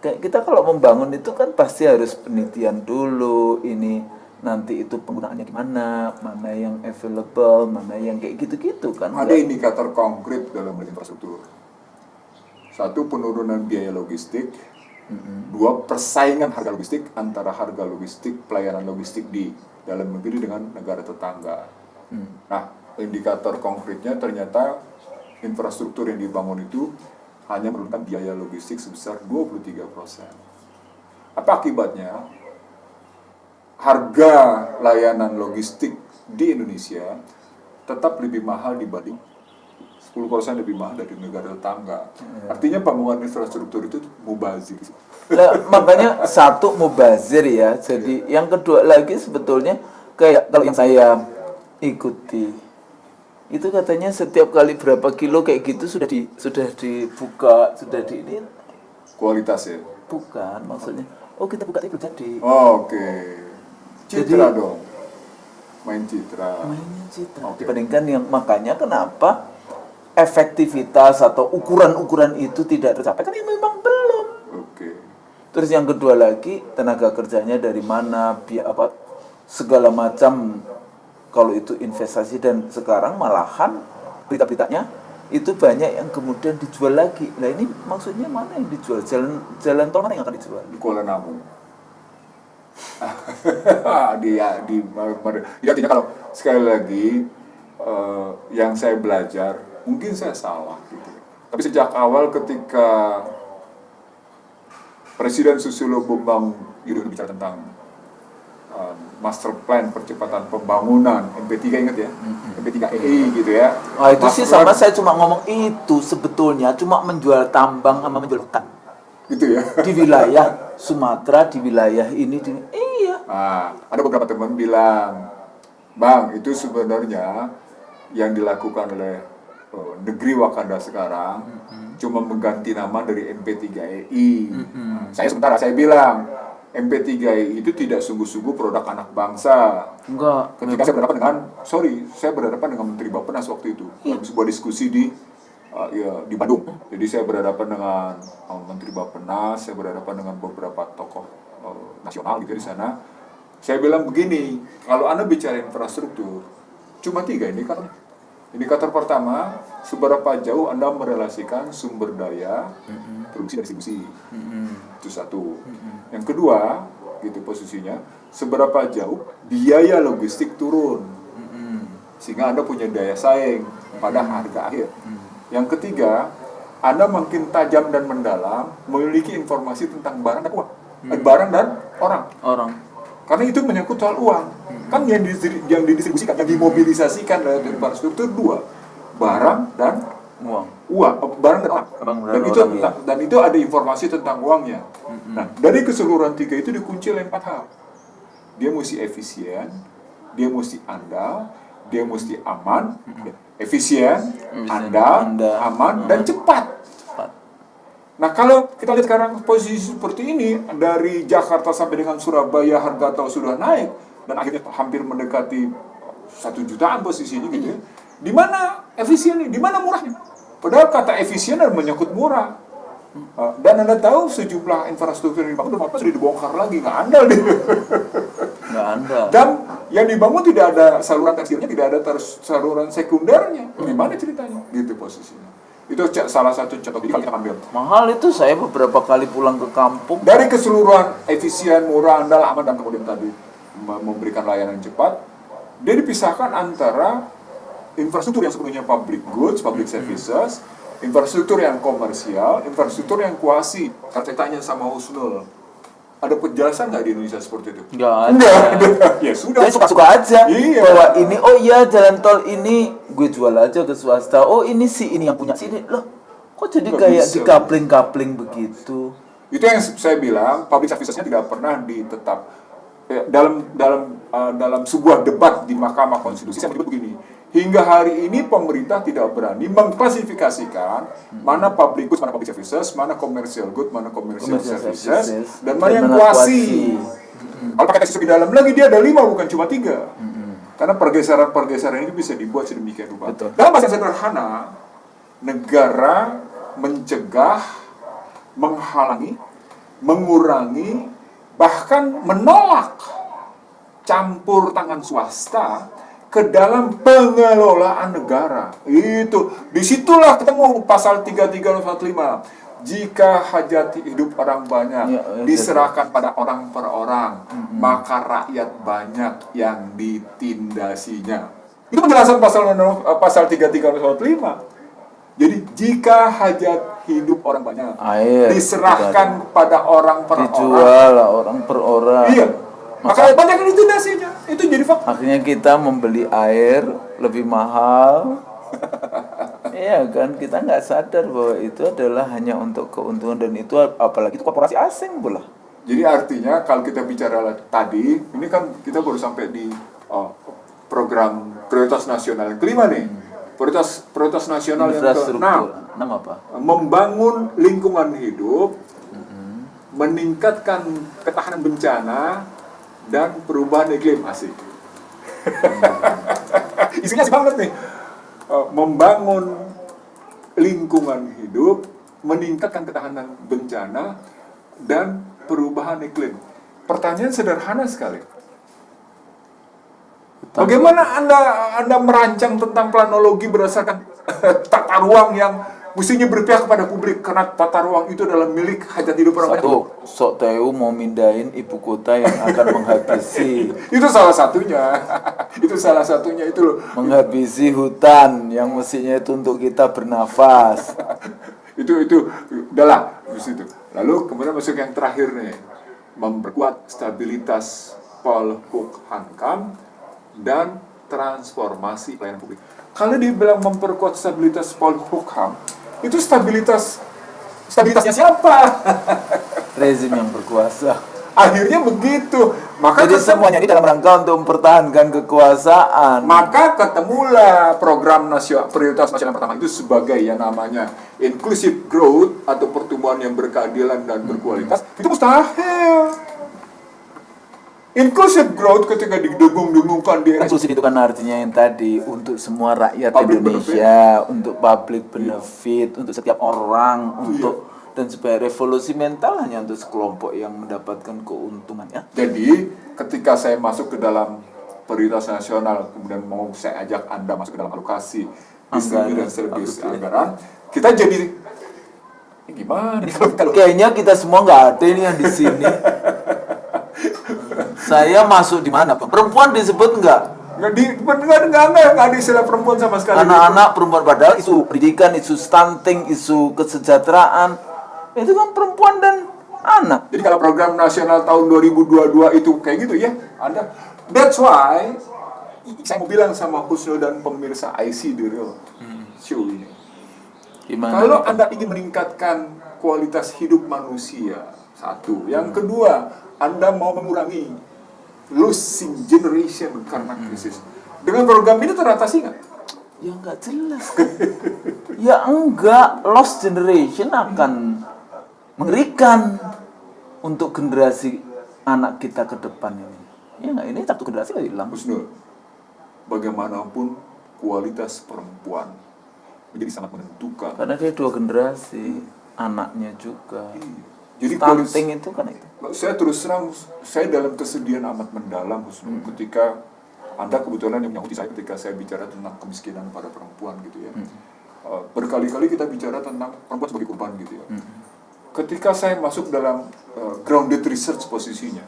kayak kita kalau membangun itu kan pasti harus penelitian dulu, ini nanti itu penggunaannya gimana, mana yang available, mana yang kayak gitu-gitu kan. Ada indikator konkret dalam infrastruktur. Satu, penurunan biaya logistik. Dua, persaingan harga logistik antara harga logistik, pelayanan logistik di dalam negeri dengan negara tetangga. Nah, indikator konkretnya ternyata infrastruktur yang dibangun itu hanya menurunkan biaya logistik sebesar 23%. Apa akibatnya? Harga layanan logistik di Indonesia tetap lebih mahal dibanding 10% lebih mahal dari negara tetangga. Artinya pembangunan infrastruktur itu mubazir. Nah, makanya satu mubazir ya. Jadi yang kedua lagi sebetulnya kayak kalau yang saya ikuti itu katanya setiap kali berapa kilo kayak gitu sudah dibuka, sudah di ini kualitas ya. Bukan maksudnya. Oh, kita buka itu jadi. Oke. Citra Jadi, dong. main citra. Mainnya citra. Oke. Dibandingkan yang makanya kenapa efektivitas atau ukuran-ukuran itu tidak tercapai kan ini memang belum. Oke. Terus yang kedua lagi tenaga kerjanya dari mana, segala macam kalau itu investasi dan sekarang malahan berita-beritanya itu banyak yang kemudian dijual lagi. Nah ini maksudnya mana yang dijual? Jalan tol mana yang akan dijual? Di Kuala Namu. Ya artinya kalau sekali lagi yang saya belajar mungkin saya salah gitu. Tapi sejak awal ketika Presiden Susilo Bambang Yudhoyono bicara tentang master plan percepatan pembangunan MP3 ingat ya, MP3EE gitu ya. Oh itu sih sama Master saya cuma ngomong itu sebetulnya cuma menjual tambang sama menjual hutan gitu ya. di wilayah Sumatera, di wilayah ini, iya. Nah, ada beberapa teman bilang, Bang, itu sebenarnya yang dilakukan oleh negeri Wakanda sekarang cuma mengganti nama dari MP3EI. Sementara saya bilang MP3EI itu tidak sungguh-sungguh produk anak bangsa. Enggak. Ketika saya berhadapan dengan Menteri Bappenas waktu itu dalam sebuah diskusi di Bandung. Jadi saya berhadapan dengan Menteri Bappenas, saya berhadapan dengan beberapa tokoh nasional gitu di sana. Saya bilang begini, kalau Anda bicara infrastruktur, cuma 3 indikator. Indikator pertama, seberapa jauh Anda merelasikan sumber daya produksi dan distribusi. Itu satu. Yang kedua, gitu posisinya, seberapa jauh biaya logistik turun. Sehingga Anda punya daya saing pada harga akhir. Yang ketiga, Anda makin tajam dan mendalam memiliki informasi tentang barang dan uang. Barang dan orang. Karena itu menyangkut soal uang. Kan yang didistribusikan, yang dimobilisasikan dari infrastruktur 2, barang dan Uang. Barang dan orang. Barang Dan itu ada informasi tentang uangnya. Nah, dari keseluruhan 3 itu dikunci oleh 4 hal. Dia mesti efisien, dia mesti andal, dia mesti aman, efisien, andal, aman, dan cepat. Nah, kalau kita lihat sekarang posisi seperti ini, dari Jakarta sampai dengan Surabaya harga tol sudah naik dan akhirnya hampir mendekati 1 jutaan posisinya gitu ya. Di mana efisiennya? Di mana murahnya? Padahal kata efisien dan menyangkut murah. Dan Anda tahu sejumlah infrastruktur yang dibangun sudah dibongkar lagi, nggak andal deh. Nggak andal. Dan yang dibangun tidak ada saluran tekstilnya, tidak ada saluran sekundernya. Gimana ceritanya? Gitu posisinya. Itu salah satu contoh yang kita ambil. Mahal itu, saya beberapa kali pulang ke kampung. Dari keseluruhan efisien, murah, andal, aman, dan kemudian tadi memberikan layanan cepat, dia dipisahkan antara infrastruktur yang sepenuhnya public goods, public services, infrastruktur yang komersial, infrastruktur yang kuasi. Kalau saya tanya sama Husnul, ada penjelasan nggak di Indonesia seperti itu? Nggak ada. Ya sudah. Saya suka-suka aja. Iya. Bahwa ini, oh iya jalan tol ini gue jual aja ke swasta. Oh ini sih, ini yang punya sini. Loh, kok jadi Nggak kayak bisa. dikapling-kapling begitu? Itu yang saya bilang, public services-nya tidak pernah ditetap. Dalam sebuah debat di Mahkamah Konstitusi, saya menyebut begini, hingga hari ini pemerintah tidak berani mengklasifikasikan mana public goods, mana public services, mana commercial goods, mana commercial services, dan mana yang kuasi. Kalau pakai tesis lebih dalam lagi, dia ada 5, bukan cuma 3. Karena pergeseran-pergeseran ini bisa dibuat sedemikian rupa. Betul. Dalam bahasa sederhana, negara mencegah, menghalangi, mengurangi, bahkan menolak campur tangan swasta ke dalam pengelolaan negara. Itu disitulah ketemu pasal 3345. Jika hajat hidup orang banyak diserahkan pada orang per orang, maka rakyat banyak yang ditindasinya. Itu penjelasan pasal 3345. Jadi jika hajat hidup orang banyak diserahkan kepada orang per orang, dijual orang per orang. Iya. Maka banyak yang ditindasinya. Itu jadi fakta. Akhirnya kita membeli air lebih mahal. Iya kan, kita nggak sadar bahwa itu adalah hanya untuk keuntungan, dan itu apalagi itu korporasi asing pula. Jadi artinya kalau kita bicara tadi, ini kan kita baru sampai di program prioritas nasional yang kelima nih. Prioritas nasional yang ke-6. Apa? Membangun lingkungan hidup, meningkatkan ketahanan bencana dan perubahan iklim. Asik. Isinya sih banget nih. Membangun lingkungan hidup, meningkatkan ketahanan bencana, dan perubahan iklim. Pertanyaan sederhana sekali. Bagaimana Anda merancang tentang planologi berdasarkan tata ruang yang mestinya berpihak kepada publik, karena tata ruang itu adalah milik hajat hidup orang banyak? Sok tahu mau mindahin ibu kota yang akan menghabisi Itu salah satunya. Itu salah satunya itu loh. menghabisi hutan yang mestinya itu untuk kita bernafas. itu udahlah di situ. Lalu kemudian masuk yang terakhir nih, memperkuat stabilitas Polhukam dan transformasi pelayanan publik. Kalau dibilang memperkuat stabilitas Polhukam, itu stabilitasnya siapa? Rezim yang berkuasa. Akhirnya begitu. Maka Jadi semuanya ini dalam rangka untuk mempertahankan kekuasaan. Maka ketemulah program prioritas nasional pertama itu sebagai yang namanya inclusive growth atau pertumbuhan yang berkeadilan dan berkualitas. Itu mustahil. Inclusive growth ketika didengung-dengungkan di Inklusif itu kan artinya yang tadi untuk semua rakyat Public Indonesia, untuk public benefit, untuk setiap orang, untuk dan supaya revolusi mental hanya untuk sekelompok yang mendapatkan keuntungan ya. Jadi ketika saya masuk ke dalam prioritas nasional, kemudian mau saya ajak Anda masuk ke dalam alokasi distribusi dan service anggaran, kita jadi ini gimana nih kalau Kayaknya kita semua nggak ada ini yang di sini. Saya masuk di mana, Pak? Perempuan disebut nggak? nggak ada istilah perempuan sama sekali. Anak-anak perempuan, padahal isu pendidikan, isu stunting, isu kesejahteraan itu kan perempuan dan anak. Jadi kalau program nasional tahun 2022 itu kayak gitu ya, Anda. That's why saya mau bilang sama Husnul dan pemirsa IC The Real Show ini. Gimana? Kalau Anda ingin meningkatkan kualitas hidup manusia, satu. Yang kedua, Anda mau mengurangi losing generation karena krisis. Dengan program ini teratasi nggak? Ya nggak jelas kan. Ya enggak, lost generation akan mengerikan untuk generasi anak kita ke depan ini. Ya nggak, ini satu generasi nggak hilang. Husnul, bagaimanapun kualitas perempuan menjadi sangat menentukan. Karena dia dua generasi, anaknya juga. Jadi Stunting itu kan itu. saya terus terang, saya dalam kesedihan amat mendalam Husnul, ketika Anda kebetulan yang menyangkuti saya ketika saya bicara tentang kemiskinan pada perempuan gitu ya. Berkali-kali kita bicara tentang perempuan sebagai korban gitu ya. Ketika saya masuk dalam grounded research posisinya,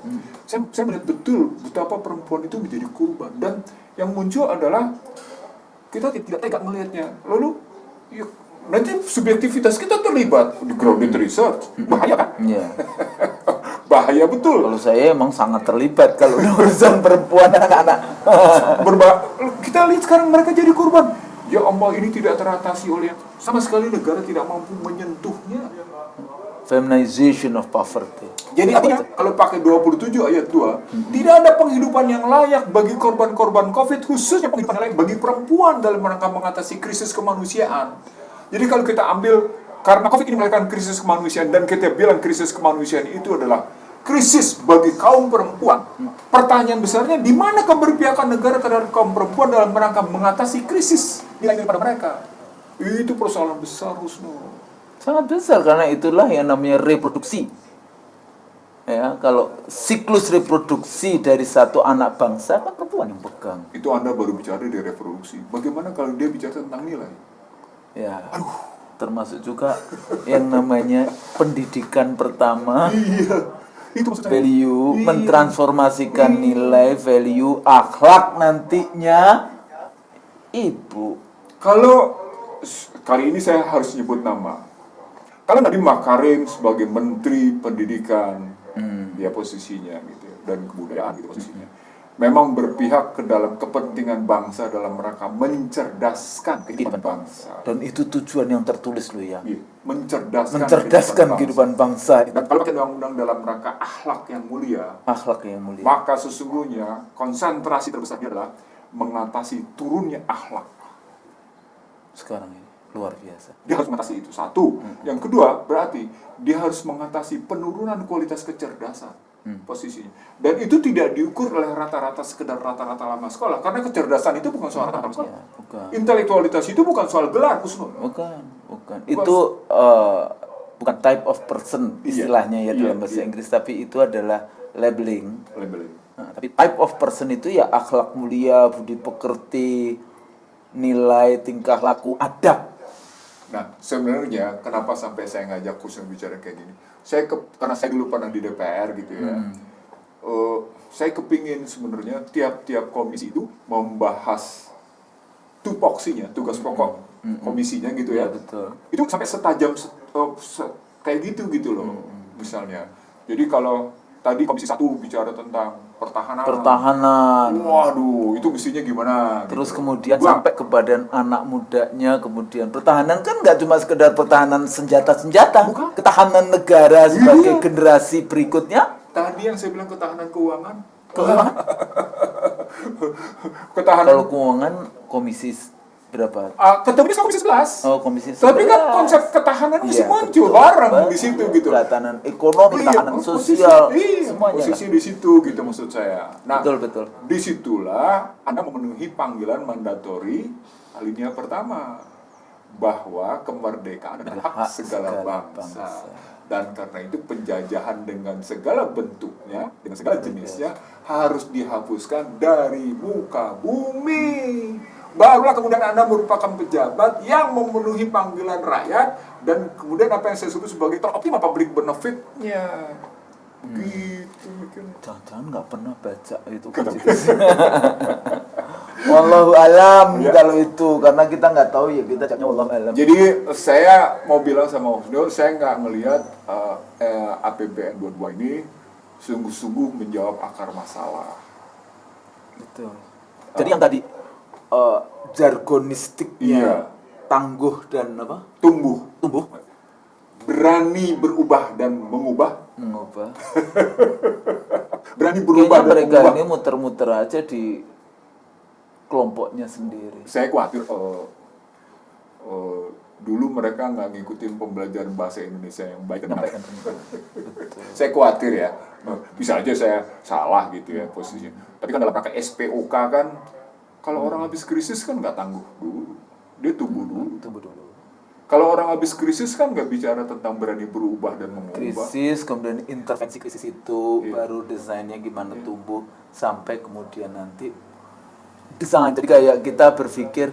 saya melihat betul betapa perempuan itu menjadi korban, dan yang muncul adalah kita tidak tega melihatnya. Lalu nanti subjektivitas kita terlibat di grounded research, bahaya kan? Iya. Bahaya betul. Kalau saya emang sangat terlibat kalau urusan perempuan dan anak-anak. Kita lihat sekarang mereka jadi korban. Ya Allah, ini tidak teratasi oleh sama sekali, negara tidak mampu menyentuhnya. Feminization of poverty. Jadi artinya kalau pakai 27 ayat 2, tidak ada penghidupan yang layak bagi korban-korban COVID, khususnya penghidupan yang layak bagi perempuan dalam rangka mengatasi krisis kemanusiaan. Jadi kalau kita ambil, karena COVID ini melahirkan krisis kemanusiaan, dan kita bilang krisis kemanusiaan itu adalah krisis bagi kaum perempuan. Pertanyaan besarnya, di mana keberpihakan negara terhadap kaum perempuan dalam rangka mengatasi krisis nilai pada mereka? Itu persoalan besar, Husnul. Sangat besar, karena itulah yang namanya reproduksi. Ya, kalau siklus reproduksi dari satu anak bangsa kan perempuan yang pegang. Itu Anda baru bicara di reproduksi. Bagaimana kalau dia bicara tentang nilai? Ya, termasuk juga yang namanya pendidikan pertama. Iya, itu maksud saya. Value, mentransformasikan nilai, value, akhlak nantinya ibu. Kalau kali ini saya harus nyebut nama. Kalau Nadiem Makarim sebagai Menteri Pendidikan, dia posisinya gitu ya, dan kebudayaan gitu posisinya, memang berpihak ke dalam kepentingan bangsa dalam rangka mencerdaskan kehidupan bangsa. Dan itu tujuan yang tertulis loh ya. Iya, mencerdaskan Kehidupan bangsa. Dan kalau pakai undang-undang dalam rangka akhlak yang mulia, Akhlak yang mulia. maka sesungguhnya konsentrasi terbesarnya adalah mengatasi turunnya akhlak. Sekarang ini luar biasa. Dia harus mengatasi itu, satu. Yang kedua, berarti dia harus mengatasi penurunan kualitas kecerdasan. posisinya. Dan itu tidak diukur oleh rata-rata sekedar rata-rata lama sekolah, karena kecerdasan itu bukan soal rata-rata sekolah. Ya, bukan. Intelektualitas itu bukan soal gelar, Husnul. Bukan. Itu bukan type of person istilahnya ya dalam bahasa Inggris, tapi itu adalah labeling. Nah, tapi type of person itu ya akhlak mulia, budi pekerti, nilai, tingkah laku, adab. Nah, sebenarnya kenapa sampai saya ngajak Husnul bicara kayak gini? Karena saya dulu pernah di DPR gitu ya. Saya kepingin sebenarnya tiap-tiap komisi itu membahas tupoksinya, tugas pokok komisinya gitu ya. Betul. Itu sampai setajam kayak gitu loh. Misalnya. Jadi kalau tadi komisi 1 bicara tentang pertahanan. Waduh, itu mestinya gimana? Terus gitu. kemudian sampai kepada anak mudanya, kemudian pertahanan kan nggak cuma sekedar pertahanan senjata-senjata, ketahanan negara sebagai generasi berikutnya. Tadi yang saya bilang ketahanan keuangan. Ketahanan. Kalau keuangan komisi berapa? Ketemu di komisi 11. Oh, komisi 11. Tapi kan konsep ketahanan mesti muncul bareng di situ gitu. Ketahanan ekonomi, ketahanan sosial, semuanya. Posisi di situ gitu maksud saya. Nah, betul. Disitulah Anda memenuhi panggilan mandatori alinea pertama bahwa kemerdekaan adalah hak segala bangsa. Dan karena itu penjajahan dengan segala bentuknya, dengan segala jenisnya harus dihapuskan dari muka bumi. Barulah kemudian Anda merupakan pejabat yang memenuhi panggilan rakyat dan kemudian apa yang saya sebut sebagai teroptimal public benefit-nya. Begitu mikirnya. Jangan-jangan nggak pernah baca itu konstitusi. Wallahu alam kalau itu, karena kita nggak tahu ya, kita cakapnya wallahu alam. Jadi saya mau bilang sama Husnul, saya nggak ngelihat APBN 22 ini sungguh-sungguh menjawab akar masalah. Betul. Jadi yang tadi jargonistiknya tangguh dan apa? Tumbuh. Berani berubah dan mengubah. Berani berubah dan mereka mengubah. Ini muter-muter aja di kelompoknya sendiri. Saya khawatir dulu mereka nggak ngikutin pembelajaran bahasa Indonesia yang baik dan benar. Saya khawatir ya, bisa aja saya salah gitu ya posisinya. Tapi kan dalam rangka SPOK kan, kalau orang habis krisis kan nggak tangguh dulu, dia tumbuh dulu. Kalau orang habis krisis kan nggak bicara tentang berani berubah dan mengubah. Krisis, kemudian intervensi krisis itu, baru desainnya gimana tumbuh, sampai kemudian nanti desain. Jadi kayak kita berpikir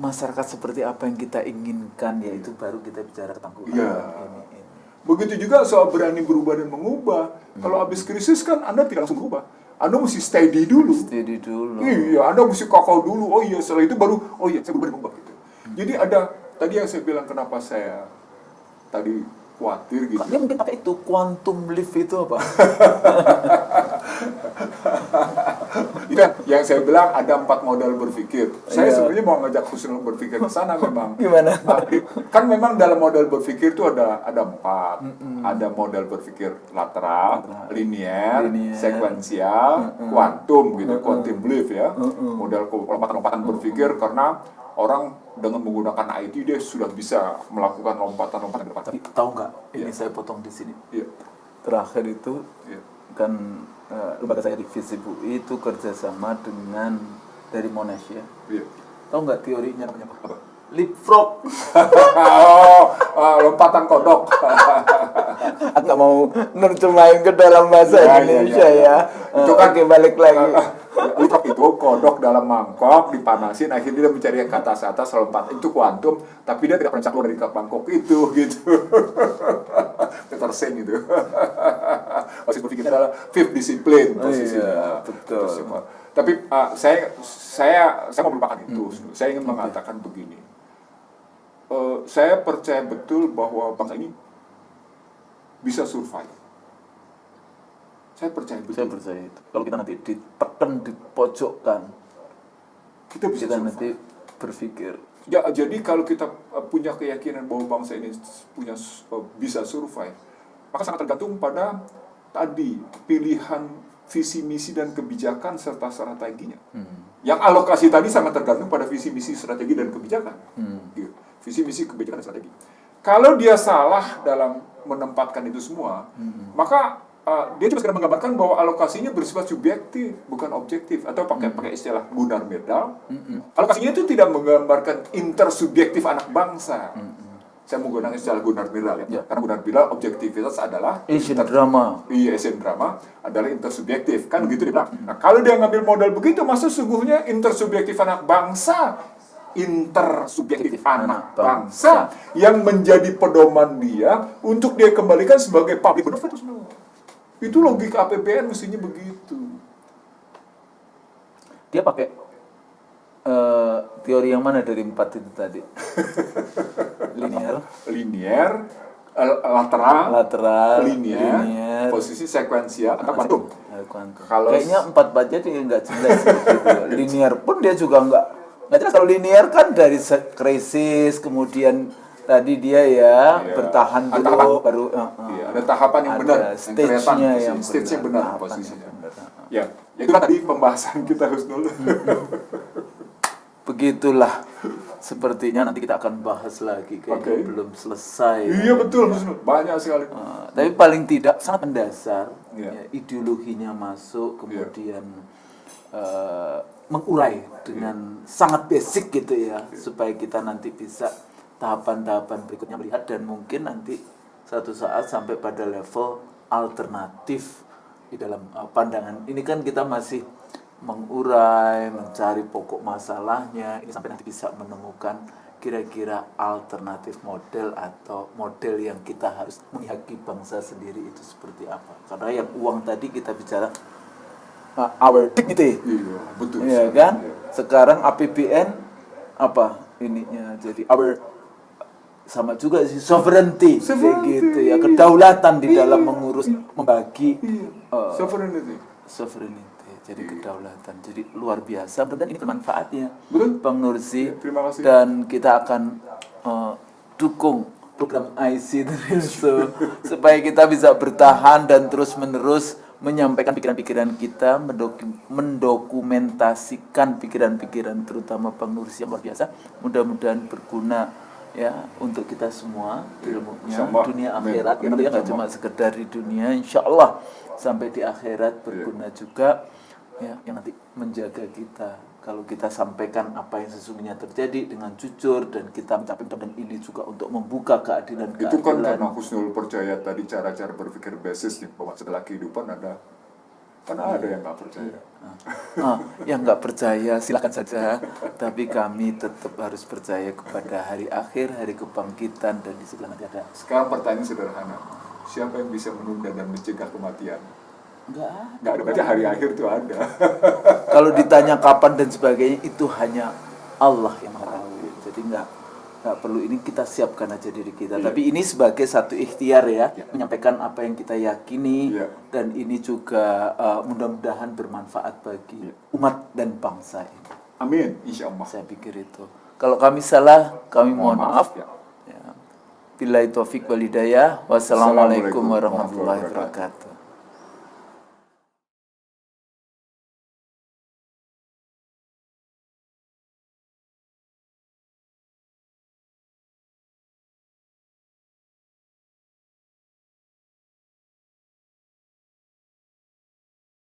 masyarakat seperti apa yang kita inginkan, yaitu baru kita bicara tangguhan. Ini. Begitu juga soal berani berubah dan mengubah. Kalau habis krisis kan Anda tidak langsung berubah. Anda mesti steady dulu. Iya, Anda mesti kokoh dulu. Oh iya, setelah itu baru, oh iya, saya berubah dan mengubah gitu. Jadi ada tadi yang saya bilang kenapa saya tadi khawatir gitu. Dia mungkin pakai itu quantum leap itu apa? Itu yang saya bilang ada 4 model berpikir. Saya sebenarnya mau ngajak Husnul berpikir ke sana memang. Gimana? Kan memang dalam model berpikir itu ada 4. Ada model berpikir lateral, linear, sekuensial, kuantum gitu, quantum leap ya. Model lompatan-lompatan berpikir karena orang dengan menggunakan IT dia sudah bisa melakukan lompatan-lompatan ke depan. Tapi tahu nggak? Ini saya potong di sini. Terakhir itu kan lembaga saya di FISIP UI itu kerjasama dengan dari Monash ya. Tahu nggak teorinya namanya apa? Leapfrog. Lompatan kodok. Aku nggak mau nerjemahin ke dalam bahasa Indonesia ya. Itu kan balik lagi. Leapfrog itu kodok dalam mangkok dipanasin, akhirnya dia mencari yang ke atas lompat. Itu kuantum, tapi dia tidak pernah keluar dari mangkok itu gitu. Peter Sen itu. Masih berpikir adalah fifth discipline posisinya. Betul. Tapi saya mau melupakan itu. Saya ingin mengatakan begini. Saya percaya betul bahwa bangsa ini bisa survive. Saya percaya betul. Saya percaya itu. Kalau kita nanti ditekan, dipojokkan, kita bisa nanti berpikir. Ya, jadi kalau kita punya keyakinan bahwa bangsa ini bisa survive, maka sangat tergantung pada tadi pilihan visi misi dan kebijakan serta strateginya. Yang alokasi tadi sangat tergantung pada visi misi strategi dan kebijakan. Visi misi kebijakan dan strategi. Kalau dia salah dalam menempatkan itu semua, maka dia cuma sekedar menggambarkan bahwa alokasinya bersifat subjektif, bukan objektif. Atau pakai istilah Gunnar Myrdal, alokasinya itu tidak menggambarkan intersubjektif anak bangsa. Saya menggunakan istilah Gunnar Myrdal ya. Karena Gunnar Myrdal objektivitas adalah Asian drama. Iya, Asian drama adalah intersubjektif, kan gitu dia bilang. Nah, kalau dia ngambil modal begitu, maksud sungguhnya intersubjektif anak bangsa, intersubjektif anak bangsa yang menjadi pedoman dia untuk dia kembalikan sebagai public benefit itu semua. Itu logika APBN mestinya begitu. Dia pakai teori yang mana dari 4 itu tadi? Linear, lateral, linear, posisi sekuensial atau kuantum. Kalau kayaknya 4 baca dia nggak jelas gitu. Linear pun dia juga nggak jelas. Kalau linear kan dari krisis, kemudian tadi dia bertahan dulu, baru ada tahapan yang benar, stage-nya yang benar posisinya. Ya, itu kan tadi pembahasan kita Husnul. Begitulah. Sepertinya nanti kita akan bahas lagi, kayaknya belum selesai. Iya betul, banyak sekali. Tapi paling tidak sangat mendasar, ideologinya masuk, kemudian mengurai dengan sangat basic gitu ya, supaya kita nanti bisa tahapan-tahapan berikutnya melihat dan mungkin nanti satu saat sampai pada level alternatif di dalam pandangan. Ini kan kita masih mengurai, mencari pokok masalahnya, ini sampai nanti bisa menemukan kira-kira alternatif model atau model yang kita harus menghakimi bangsa sendiri itu seperti apa. Karena yang uang tadi kita bicara our dignity. Iya, betul. Iya kan? Sekarang APBN apa ininya? Jadi our sama juga sih sovereignty. Gitu ya, kedaulatan di dalam mengurus, membagi sovereignty. Jadi kedaulatan, jadi luar biasa dan ini bermanfaatnya Bang Nursi. Terima kasih. Dan kita akan dukung program IC supaya kita bisa bertahan dan terus menerus menyampaikan pikiran-pikiran kita, mendokumentasikan pikiran-pikiran terutama Bang Nursi yang luar biasa. Mudah-mudahan berguna ya untuk kita semua ilmunya dunia akhirat. Ya nggak cuma sekedar di dunia, insya Allah sampai di akhirat berguna juga. Ya, yang nanti menjaga kita kalau kita sampaikan apa yang sesungguhnya terjadi dengan jujur dan kita mencapai dan ini juga untuk membuka keadilan. Itu kan karena Husnul percaya tadi cara-cara berpikir basis bahwa setelah kehidupan ada yang nggak percaya. Yang nggak percaya silakan saja, tapi kami tetap harus percaya kepada hari akhir, hari kebangkitan dan di sebelah nanti ada. Sekarang pertanyaan sederhana, siapa yang bisa menunda dan mencegah kematian? Nggak ada, berarti hari akhir itu ada. Kalau ditanya kapan dan sebagainya, itu hanya Allah yang tahu. Jadi nggak perlu ini, kita siapkan aja diri kita. Tapi ini sebagai satu ikhtiar ya, menyampaikan apa yang kita yakini. Dan ini juga mudah-mudahan bermanfaat bagi umat dan bangsa ini. Amin, insya Allah. Saya pikir itu. Kalau kami salah, kami mohon maaf. Billahi taufik wal hidayah. Wassalamualaikum warahmatullahi wabarakatuh.